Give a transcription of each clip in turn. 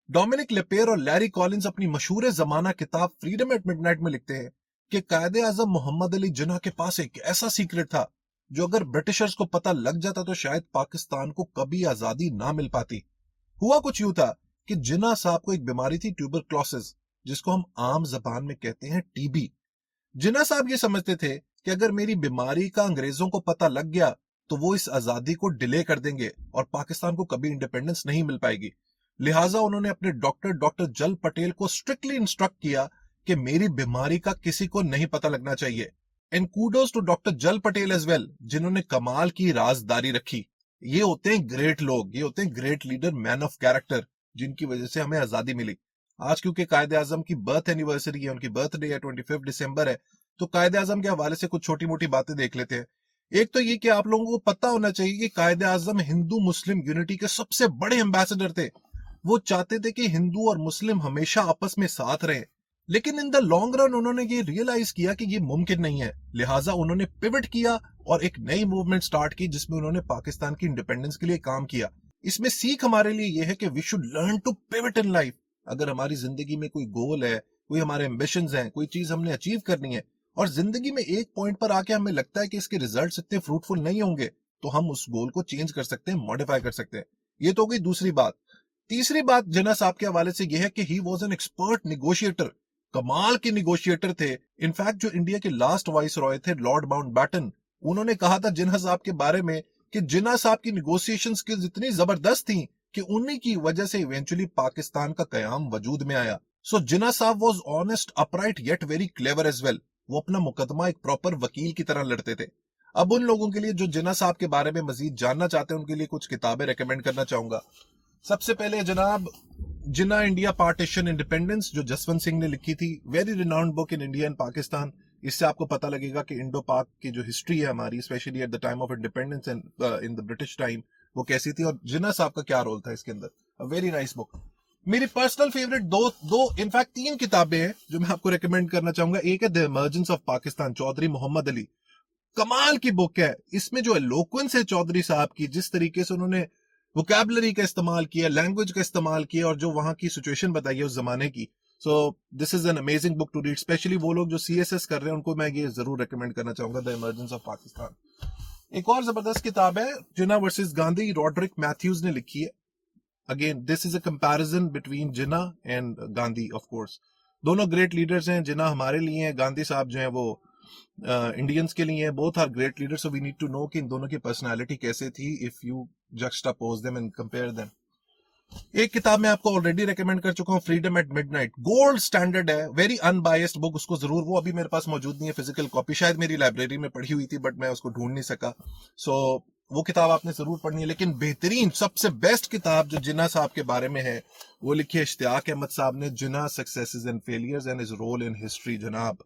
Dominic लेपेर और Larry Collins अपनी मशहूर जमाना किताब फ्रीडम एट मिडनाइट में लिखते हैं कि कायदे आजम मोहम्मद अली जिन्ना के पास एक ऐसा सीक्रेट था जो अगर ब्रिटिशर्स को पता लग जाता तो शायद पाकिस्तान को कभी आजादी ना मिल पाती। हुआ कुछ यूं था कि जिन्ना साहब को एक बीमारी थी, ट्यूबरक्लोसिस, जिसको हम आम जबान में कहते हैं टीबी। जिन्ना साहब ये समझते थे कि अगर मेरी बीमारी का अंग्रेजों को पता लग गया तो वो इस आजादी को डिले कर देंगे और पाकिस्तान को कभी इंडिपेंडेंस नहीं मिल पाएगी। लिहाजा उन्होंने अपने डॉक्टर डॉक्टर जल पटेल को स्ट्रिक्टली इंस्ट्रक्ट किया कि मेरी बीमारी का किसी को नहीं पता लगना चाहिए। एंड कूडोज टू डॉक्टर जल पटेल एज वेल, जिन्होंने कमाल की राजदारी रखी। ये होते हैं ग्रेट लोग, ये होते हैं great leader, man of character, जिनकी वजह से हमें आजादी मिली। आज क्योंकि कायदे आजम की बर्थ एनिवर्सरी है, उनकी बर्थडे है, 25 दिसंबर है, तो कायदे आजम के हवाले से कुछ छोटी मोटी बातें देख लेते हैं। एक तो ये कि आप लोगों को पता होना चाहिए कि कायदे आजम हिंदू मुस्लिम यूनिटी के सबसे बड़े एम्बेसडर थे। वो चाहते थे कि हिंदू और मुस्लिम हमेशा आपस में साथ रहें, लेकिन इन द लॉन्ग रन उन्होंने ये रियलाइज किया कि ये मुमकिन नहीं है। लिहाजा उन्होंने पिवट किया और एक नई मूवमेंट स्टार्ट की जिसमें उन्होंने पाकिस्तान की इंडिपेंडेंस के लिए काम किया। इसमें सीख हमारे लिए यह है कि we should learn to pivot in life. अगर हमारी जिंदगी में कोई गोल है, कोई हमारे एम्बिशंस हैं, कोई चीज हमने अचीव करनी है और जिंदगी में एक पॉइंट पर आके हमें लगता है कि इसके रिजल्ट्स इतने फ्रूटफुल नहीं होंगे, तो हम उस गोल को चेंज कर सकते हैं, मॉडिफाई कर सकते हैं। ये तो हो गई दूसरी बात। तीसरी बात जिन्ना साहब के हवाले से यह है कि he was an expert negotiator, कमाल के निगोशिएटर थे। इनफैक्ट जो इंडिया के लास्ट वाइस रॉय थे, लॉर्ड माउंटबैटन, उन्होंने कहा था जिन्ना साहब के बारे में कि जिन्ना साहब की निगोशिएशन स्किल्स इतनी जबरदस्त थी कि उन्हीं की वजह से इवेंचुअली पाकिस्तान का कयाम वजूद में आया। सो जिन्ना साहब was honest, upright yet very clever as well. वो अपना मुकदमा एक प्रॉपर वकील की तरह लड़ते थे। अब उन लोगों के लिए जो जिन्ना साहब के बारे में मजीद जानना चाहते हैं उनके लिए कुछ किताबें रेकमेंड करना चाहूंगा। सबसे पहले जनाब जिन्ना इंडिया पार्टीशन इंडिपेंडेंस, जो जसवंत सिंह ने लिखी थी, very renowned book in India and Pakistan. इससे आपको पता लगेगा कि इंडो पाक की जो हिस्ट्री है हमारी, specially at the time of independence and in the British time, वो कैसी थी और जिन्ना साहब का क्या रोल था इसके अंदर। A very nice book. मेरी पर्सनल फेवरेट दो इनफैक्ट तीन किताबें हैं जो मैं आपको रेकमेंड करना चाहूंगा। एक है the emergence of Pakistan, Chaudhry Mohammad Ali. कमाल की बुक है। इसमें जो एलोक्वेंस है चौधरी साहब की, जिस तरीके से उन्होंने वोकैबुलरी का इस्तेमाल किया, लैंग्वेज का इस्तेमाल किया और जो वहां की सिचुएशन बताई है उस जमाने की, so this is an amazing book to read. Specially वो लोग जो सीएसएस कर रहे हैं उनको मैं ये जरूर रेकमेंड करना चाहूंगा, द इमर्जेंस ऑफ पाकिस्तान। एक और जबरदस्त किताब है जिन्ना वर्सेस गांधी, रॉड्रिक मैथ्यूज ने लिखी है। Again this is a comparison between Jinnah and Gandhi. Of course दोनों ग्रेट लीडर्स हैं। जिन्ना हमारे लिए हैं, गांधी साहब जो हैं वो इंडियंस के लिए हैं। Both are great leaders, so we need to know कि इन दोनों की पर्सनालिटी कैसे थी if you juxtapose them and compare them. एक किताब मैं आपको ऑलरेडी रेकमेंड कर चुका हूँ, Freedom at Midnight. Gold standard है, वेरी अनबायस्ड बुक। उसको जरूर, वो अभी मेरे पास मौजूद नहीं है फिजिकल कॉपी, शायद मेरी लाइब्रेरी में पढ़ी हुई थी बट मैं उसको ढूंढ नहीं सका। सो वो किताब आपने जरूर पढ़नी है। लेकिन बेहतरीन, सबसे बेस्ट किताब जो जिन्ना साहब के बारे में है वो लिखी है इश्तियाक अहमद साहब ने, Jinnah successes and failures and his role in history. जनाब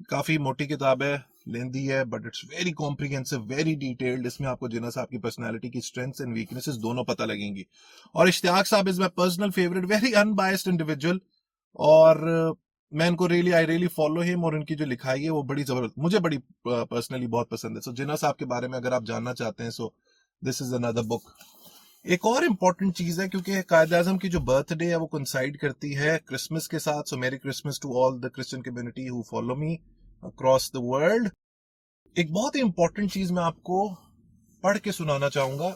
काफी मोटी किताब है, लेंदी है, but it's very comprehensive, very detailed. इसमें आपको जिन्ना साहब की पर्सनालिटी की स्ट्रेंथ्स एंड वीकनेसेस दोनों पता लगेंगी। और इश्तियाक साहब is my personal favourite, very unbiased individual. और मैं इनको आई रियली फॉलो हिम और उनकी जो लिखाई है वो बड़ी जबरदस्त, मुझे बड़ी पर्सनली बहुत पसंद है। सो जिन्ना साहब के बारे में अगर आप जानना चाहते हैं, सो दिस इज अनदर बुक। एक और इम्पोर्टेंट चीज है, क्योंकि कायदे आजम की जो बर्थडे है वो कोइंसाइड करती है क्रिसमस के साथ। So merry Christmas to all the Christian community who follow me across the world. एक बहुत ही इंपॉर्टेंट चीज मैं आपको पढ़ के सुनाना चाहूंगा,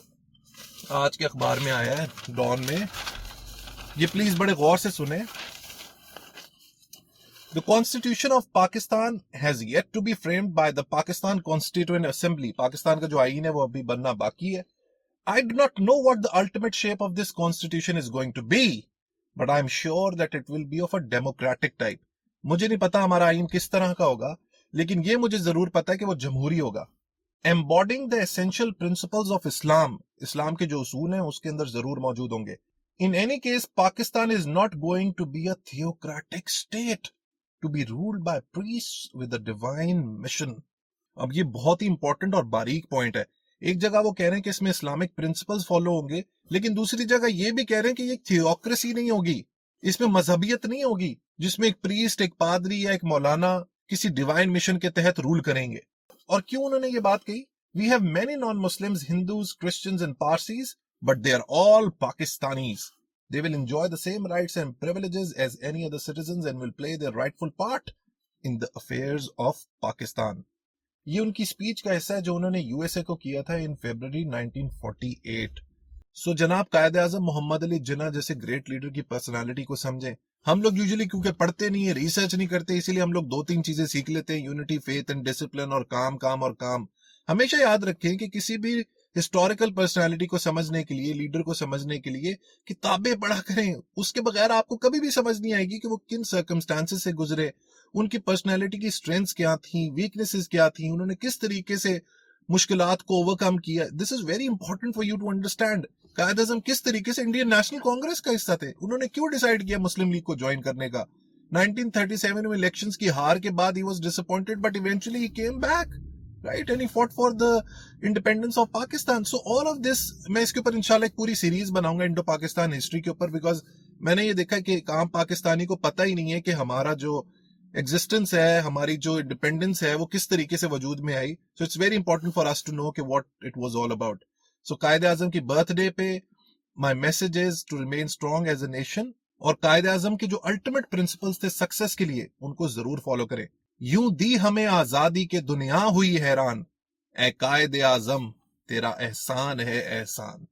आज के अखबार में आया है डॉन में। ये प्लीज बड़े गौर से सुने। The Constitution of Pakistan has yet to be framed by the Pakistan Constituent Assembly. Pakistan का जो आईन है वो अभी बनना बाकी है। I do not know what the ultimate shape of this constitution is going to be, but I am sure that it will be of a democratic type. मुझे नहीं पता हमारा आईन किस तरह का होगा, लेकिन ये मुझे जरूर पता है कि वो जमहूरी होगा। Embodying the essential principles of Islam, इस्लाम के जो उसूल हैं उसके अंदर जरूर मौजूद होंगे। In any case, Pakistan is not going to be a theocratic state to be ruled by priests with a divine mission. अब ये बहुत ही इंपॉर्टेंट और बारीक पॉइंट है। एक जगह वो कह रहे हैं कि इसमें इस्लामिक प्रिंसिपल्स फॉलो होंगे, लेकिन दूसरी जगह ये भी कह रहे हैं कि ये थियोक्रेसी नहीं होगी, इसमें मजहबियत नहीं होगी जिसमें एक प्रीस्ट, एक पादरी या एक मौलाना किसी डिवाइन मिशन के तहत रूल करेंगे। और क्यों उन्होंने ये बात कही? We have many non Muslims, Hindus, Christians and Parsis, but they are all Pakistanis. They will enjoy the same rights and privileges as any other citizens and will play their rightful part in the affairs of Pakistan. ये उनकी speech का हिस्सा है जो उन्होंने USA को किया था इन फरवरी 1948। सो जनाब कायद आजम मोहम्मद अली जिन्ना जैसे ग्रेट लीडर की पर्सनालिटी को समझें। हम लोग यूजुअली क्योंकि पढ़ते नहीं है, रिसर्च नहीं करते, इसीलिए हम लोग दो तीन चीजें सीख लेते हैं, यूनिटी, फेथ एंड डिसिप्लिन, और काम काम और काम। हमेशा याद रखें कि किसी भी हिस्टोरिकल पर्सनालिटी को समझने के लिए, लीडर को समझने के लिए किताबें पढ़ा करें। उसके बगैर आपको कभी भी समझ नहीं आएगी कि वो किन सर्कमस्टांसेस से गुजरे, उनकी पर्सनालिटी की स्ट्रेंथ्स क्या थी, वीकनेसेस क्या थी, उन्होंने किस तरीके से मुश्किलात को ओवरकम किया। This is very important for you to understand. Quaid Azam किस तरीके से इंडियन नेशनल कांग्रेस का हिस्सा थे, उन्होंने क्यों डिसाइड किया मुस्लिम लीग को ज्वाइन करने का। 1937 में इलेक्शंस की हार के बाद he was disappointed but eventually he came back, right, and he fought for the independence of Pakistan. So all of this, मैं इसके ऊपर इंशाल्लाह एक पूरी सीरीज बनाऊंगा इंडो पाकिस्तान हिस्ट्री के ऊपर, बिकॉज मैंने ये देखा कि एक आम पाकिस्तानी को पता ही नहीं है कि हमारा जो एग्जिस्टेंस है, हमारी जो इंडिपेंडेंस है, वो किस तरीके से वजूद में आई। So it's very important for us to know कि what it was all about. So Quaid Azam की बर्थडे पे my message is to remain strong as a nation, और कायद आजम के जो अल्टीमेट प्रिंसिपल्स थे सक्सेस के लिए, उनको जरूर फॉलो करें। यूं दी हमें आजादी के दुनिया हुई हैरान, ए कायद आजम तेरा एहसान है एहसान।